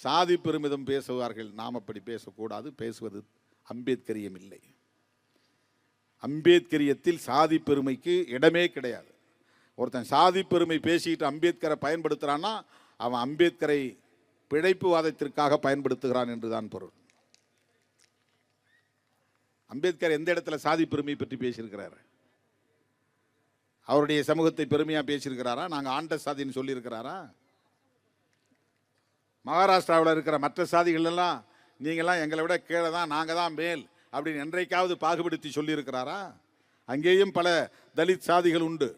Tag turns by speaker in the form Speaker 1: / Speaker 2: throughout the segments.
Speaker 1: சாதி பெருமிதம் பேசுவார்கள். நாம் அப்படி பேசக்கூடாது. பேசுவது அம்பேத்கரியம் இல்லை. அம்பேத்கரியத்தில் சாதி பெருமைக்கு இடமே கிடையாது. ஒருத்தன் சாதி பெருமை பேசிட்டு அம்பேத்கரை பயன்படுத்துகிறான்னா அவன் அம்பேத்கரை பிழைப்புவாதத்திற்காக பயன்படுத்துகிறான் என்றுதான் பொருள். அம்பேத்கர் எந்த இடத்துல சாதி பெருமை பற்றி பேசியிருக்கிறார்? அவருடைய சமூகத்தை பெருமையாக பேசியிருக்கிறாரா? நாங்கள் ஆண்ட சாதின்னு சொல்லியிருக்கிறாரா? மகாராஷ்டிராவில் இருக்கிற மற்ற சாதிகள் எல்லாம் நீங்கள்லாம் எங்களை விட கீழே தான், நாங்கள் தான் மேல் அப்படின்னு என்றைக்காவது பாகுபடுத்தி சொல்லியிருக்கிறாரா? அங்கேயும் பல தலித் சாதிகள் உண்டு.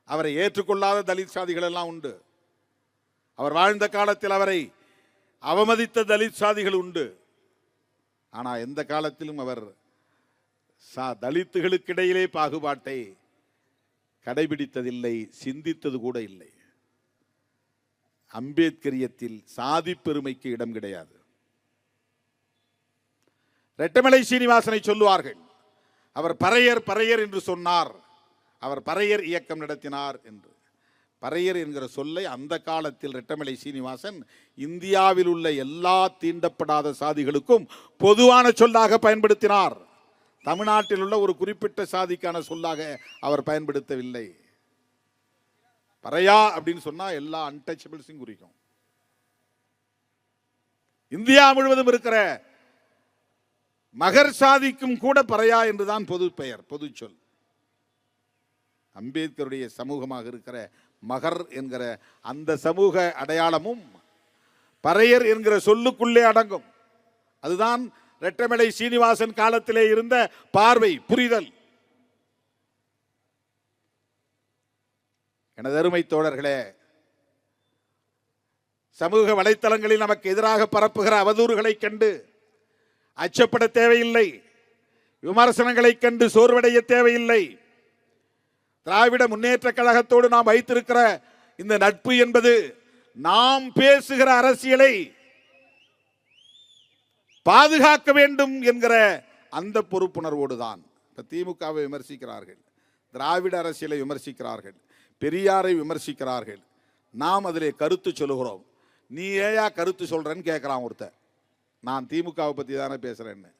Speaker 1: அவரை ஏற்றுக்கொள்ளாத தலித் சாதிகள் எல்லாம் உண்டு. அவர் வாழ்ந்த காலத்தில் அவரை அவமதித்த தலித் சாதிகள் உண்டு. ஆனால் எந்த காலத்திலும் அவர் தலித்துகளுக்கிடையிலே பாகுபாட்டை கடைபிடித்ததில்லை, சிந்தித்தது கூட இல்லை. அம்பேத்கரியத்தில் சாதி பெருமைக்கு இடம் கிடையாது. ரெட்டமலை சீனிவாசனை சொல்லுவார்கள், அவர் பறையர் பறையர் என்று சொன்னார், அவர் பறையர் இயக்கம் நடத்தினார் என்று. பறையர் என்கிற சொல்லை அந்த காலத்தில் ரெட்டமலை சீனிவாசன் இந்தியாவில் உள்ள எல்லா தீண்டப்படாத சாதிகளுக்கும் பொதுவான சொல்லாக பயன்படுத்தினார். தமிழ்நாட்டில் உள்ள ஒரு குறிப்பிட்ட சாதிக்கான சொல்லாக அவர் பயன்படுத்தவில்லை. பறையா அப்படின்னு சொன்னா எல்லா அன்டச்சபிள்ஸையும் குறிக்கும். இந்தியா முழுவதும் இருக்கிற மகர் சாதிக்கும் கூட பறையா என்றுதான் பொது பெயர், பொது சொல். அம்பேத்கருடைய சமூகமாக இருக்கிற மகர் என்கிற அந்த சமூக அடையாளமும் பறையர் என்கிற சொல்லுக்குள்ளே அடங்கும். அதுதான் ரெட்டமலை சீனிவாசன் காலத்திலே இருந்த பார்வை, புரிதல். எனது அருமை தோழர்களே, சமூக வலைத்தளங்களில் நமக்கு எதிராக பரப்புகிற அவதூறுகளை கண்டு அச்சப்பட தேவையில்லை. விமர்சனங்களை கண்டு சோர்வடைய தேவையில்லை. திராவிட முன்னேற்ற கழகத்தோடு நாம் வைத்திருக்கிற இந்த நட்பு என்பது நாம் பேசுகிற அரசியலை பாதுகாக்க வேண்டும் என்கிற அந்த பொறுப்புணர்வோடு தான். இப்ப திமுகவை விமர்சிக்கிறார்கள், திராவிட அரசியலை விமர்சிக்கிறார்கள், பெரியாரை விமர்சிக்கிறார்கள். நாம் அதிலே கருத்து சொல்லுகிறோம். நீ ஏயா கருத்து சொல்றன்னு கேட்கிறான் ஒருத்தர். நான் திமுகவை பற்றி தானே பேசுறேன்னு.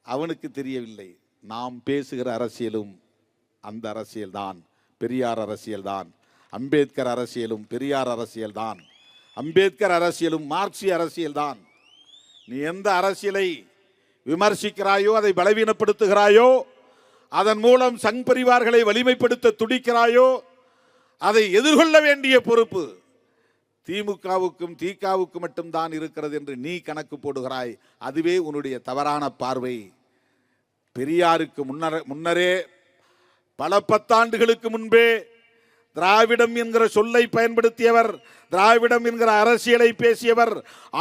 Speaker 1: அவனுக்கு தெரியவில்லை, நாம் பேசுகிற அரசியலும் அந்த அரசியல் தான், பெரியார் அரசியல் தான். அம்பேத்கர் அரசியலும் பெரியார் அரசியல் தான். அம்பேத்கர் அரசியலும் மார்க்சிய அரசியல் தான். நீ எந்த அரசியலை விமர்சிக்கிறாயோ, அதை பலவீனப்படுத்துகிறாயோ, அதன் மூலம் சங் பரிவார்களை வலிமைப்படுத்த துடிக்கிறாயோ, அதை எதிர்கொள்ள வேண்டிய பொறுப்பு திமுகவுக்கும் திகாவுக்கும் மட்டும்தான் இருக்கிறது என்று நீ கணக்கு போடுகிறாய். அதுவே உன்னுடைய தவறான பார்வை. பெரியாருக்கு முன்னரே பல பத்தாண்டுகளுக்கு முன்பே திராவிடம் என்கிற சொல்லை பயன்படுத்தியவர், திராவிடம் என்கிற அரசியலை பேசியவர்,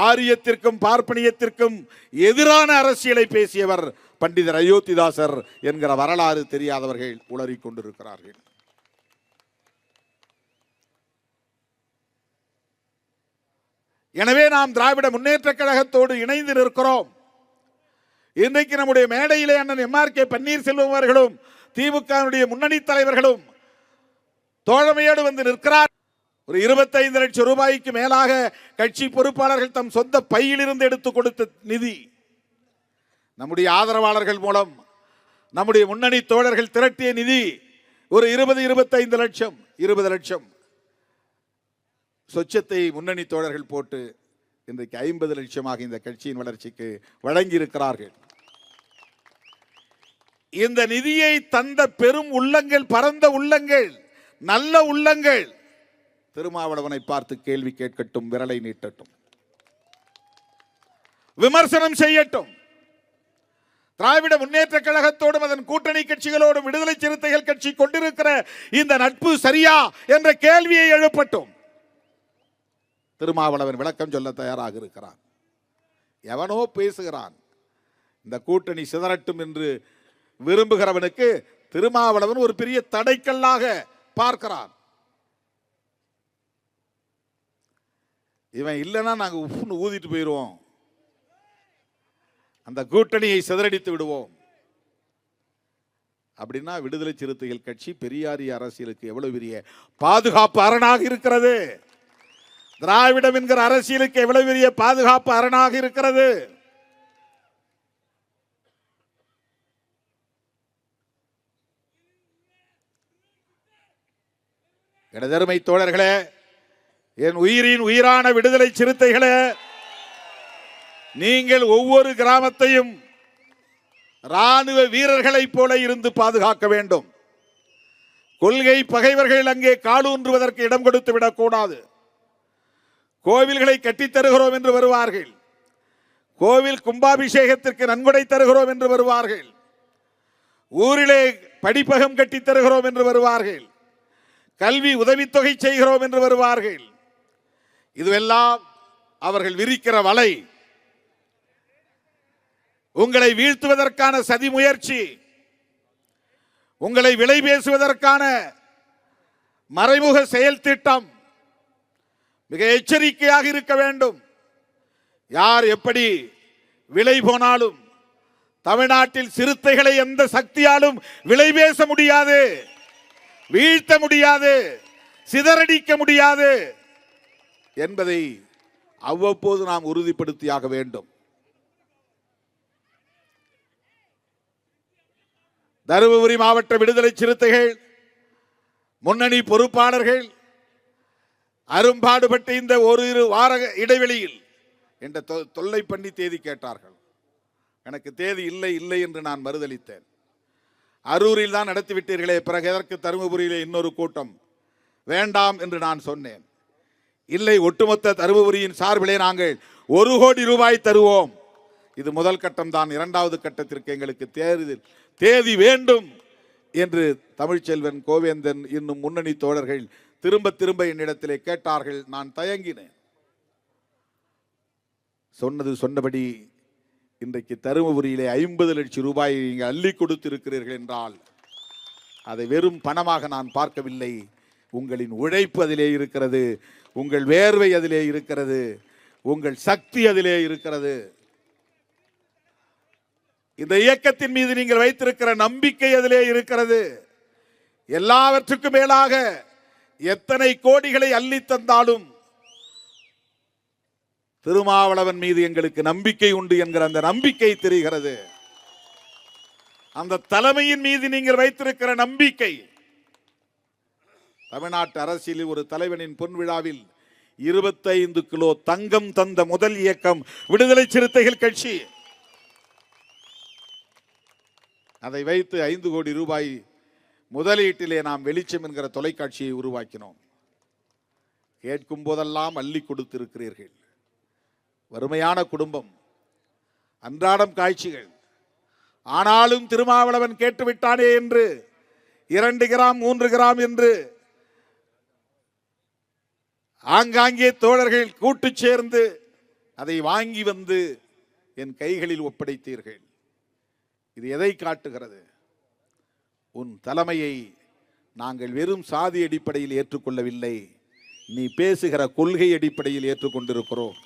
Speaker 1: ஆரியத்திற்கும் பார்ப்பனியத்திற்கும் எதிரான அரசியலை பேசியவர் பண்டிதர் அயோத்திதாசர் என்கிற வரலாறு தெரியாதவர்கள் உளறிக் கொண்டிருக்கிறார்கள். எனவே நாம் திராவிட முன்னேற்ற கழகத்தோடு இணைந்து நிற்கிறோம். இன்றைக்கு நம்முடைய மேடையிலே அண்ணன் MRK பன்னீர்செல்வம் அவர்களும் திமுக முன்னணி தலைவர்களும் தோழமையோடு வந்து நிற்கிறார். ஒரு 25 லட்சம் ரூபாய்க்கு மேலாக கட்சி பொறுப்பாளர்கள் தம் சொந்த பையிலிருந்து எடுத்துக் கொடுத்த நிதி, நம்முடைய ஆதரவாளர்கள் மூலம் நம்முடைய முன்னணி தோழர்கள் திரட்டிய நிதி ஒரு 20-25 லட்சம், 20 லட்சம் சொச்சத்தை முன்னணி தோழர்கள் போட்டு இன்றைக்கு 50 லட்சமாக இந்த கட்சியின் வளர்ச்சிக்கு வழங்கி இருக்கிறார்கள். இந்த நிதியை தந்த பெரும் உள்ளங்கள், பரந்த உள்ளங்கள், நல்ல உள்ளங்கள் திருமாவளவனை பார்த்து கேள்வி கேட்கட்டும், விரலை நீட்டட்டும், விமர்சனம் செய்யட்டும். திராவிட முன்னேற்ற கழகத்தோடும் அதன் கூட்டணி கட்சிகளோடும் விடுதலை சிறுத்தைகள் கட்சி கொண்டிருக்கிற இந்த நட்பு சரியா என்ற கேள்வியை எழுப்பட்டும். திருமாவளவன் விளக்கம் சொல்ல தயாராக இருக்கிறான். எவனோ பேசுகிறான், இந்த கூட்டணி சிதறட்டும் என்று விரும்புகிறவனுக்கு திருமாவளவன் ஒரு பெரிய தடைக்கல்லாக பார்க்கிறான். இவன் இல்லைன்னா நாங்க உப்புன்னு ஊதிட்டு போயிடுவோம், அந்த கூட்டணியை சிதறடித்து விடுவோம் அப்படின்னா விடுதலை சிறுத்தைகள் கட்சி பெரியாரிய அரசியலுக்கு எவ்வளவு பெரிய பாதுகாப்பு அரணாக இருக்கிறது. திராவிடம் என்கிற அரசியலுக்கு எவ்வளவு பெரிய பாதுகாப்பு அரணாக இருக்கிறது. எனதருமை தோழர்களே, என் உயிரின் உயிரான விடுதலை சிறுத்தைகளே, நீங்கள் ஒவ்வொரு கிராமத்தையும் ராணுவ வீரர்களைப் போல இருந்து பாதுகாக்க வேண்டும். கொள்கை பகைவர்கள் அங்கே காலூன்றுவதற்கு இடம் கொடுத்து விடக்கூடாது. கோவில்களை கட்டித்தருகிறோம் என்று வருவார்கள், கோவில் கும்பாபிஷேகத்திற்கு நன்கொடை தருகிறோம் என்று வருவார்கள், ஊரிலே படிப்பகம் கட்டித் தருகிறோம் என்று வருவார்கள், கல்வி உதவித்தொகை செய்கிறோம் என்று வருவார்கள். இதுவெல்லாம் அவர்கள் விரிக்கிற வலை, உங்களை வீழ்த்துவதற்கான சதி முயற்சி, உங்களை விலை பேசுவதற்கான மறைமுக செயல் திட்டம். மிக எச்சரிக்கையாக இருக்க வேண்டும். யார் எப்படி விலை போனாலும் தமிழ்நாட்டில் சிறுத்தைகளை எந்த சக்தியாலும் விலை பேச முடியாது, வீழ்த்த முடியாது, சிதறடிக்க முடியாது என்பதை அவ்வப்போது நாம் உறுதிப்படுத்தியாக வேண்டும். தருமபுரி மாவட்ட விடுதலை சிறுத்தைகள் முன்னணி பொறுப்பாளர்கள் அரும்பாடுபட்டு இந்த ஒரு வார இடைவெளியில் என்ற தொல்லை பண்ணி தேதி கேட்டார்கள். எனக்கு தேதி இல்லை இல்லை என்று நான் மறுதளித்தேன். அரூரில் தான் நடத்திவிட்டீர்களே, பிறகு எதற்கு தருமபுரியிலே இன்னொரு கூட்டம் வேண்டாம் என்று நான் சொன்னேன். இல்லை, ஒட்டுமொத்த தருமபுரியின் சார்பிலே நாங்கள் 1 கோடி ரூபாய் தருவோம். இது முதல் கட்டம் தான். 2வது கட்டத்திற்கு எங்களுக்கு தேதி வேண்டும் என்று தமிழ்ச்செல்வன், கோவேந்தன் இன்னும் முன்னணி தோழர்கள் திரும்ப திரும்ப என்னிடத்திலே கேட்டார்கள். நான் தயங்கினேன். சொன்னது சொன்னபடி இன்றைக்கு தருமபுரியிலே 50 லட்சம் ரூபாயை நீங்கள் அள்ளி கொடுத்திருக்கிறீர்கள் என்றால் அதை வெறும் பணமாக நான் பார்க்கவில்லை. உங்களின் உழைப்பு அதிலே இருக்கிறது, உங்கள் வேர்வை அதிலே இருக்கிறது, உங்கள் சக்தி அதிலே இருக்கிறது. இந்த இயக்கத்தின் மீது நீங்கள் வைத்திருக்கிற நம்பிக்கை அதிலே இருக்கிறது. எல்லாவற்றுக்கும் மேலாக எத்தனை கோடிகளை அள்ளி தந்தாலும் திருமாவளவன் மீது எங்களுக்கு நம்பிக்கை உண்டு என்கிற அந்த நம்பிக்கை தெரிகிறது. அந்த தலைமையின் மீது நீங்கள் வைத்திருக்கிற நம்பிக்கை. தமிழ்நாட்டு அரசியலில் ஒரு தலைவனின் பொன் விழாவில் 25 கிலோ தங்கம் தந்த முதல் இயக்கம் விடுதலை சிறுத்தைகள் கட்சி. அதை வைத்து 5 கோடி ரூபாய் முதலீட்டிலே நாம் வெளிச்சம் என்கிற தொலைக்காட்சியை உருவாக்கினோம். கேட்கும் போதெல்லாம் அள்ளி கொடுத்திருக்கிறீர்கள். வறுமையான குடும்பம், அன்றாடம் காட்சிகள். ஆனாலும் திருமாவளவன் கேட்டுவிட்டானே என்று 2 கிராம் 3 கிராம் என்று ஆங்காங்கே தோழர்கள் கூட்டு சேர்ந்து அதை வாங்கி வந்து என் கைகளில் ஒப்படைத்தீர்கள். இது எதை காட்டுகிறது? உன் தலைமையை நாங்கள் வெறும் சாதி அடிப்படையில் ஏற்றுக்கொள்ளவில்லை, நீ பேசுகிற கொள்கை அடிப்படையில் ஏற்றுக்கொண்டிருக்கிறோம்.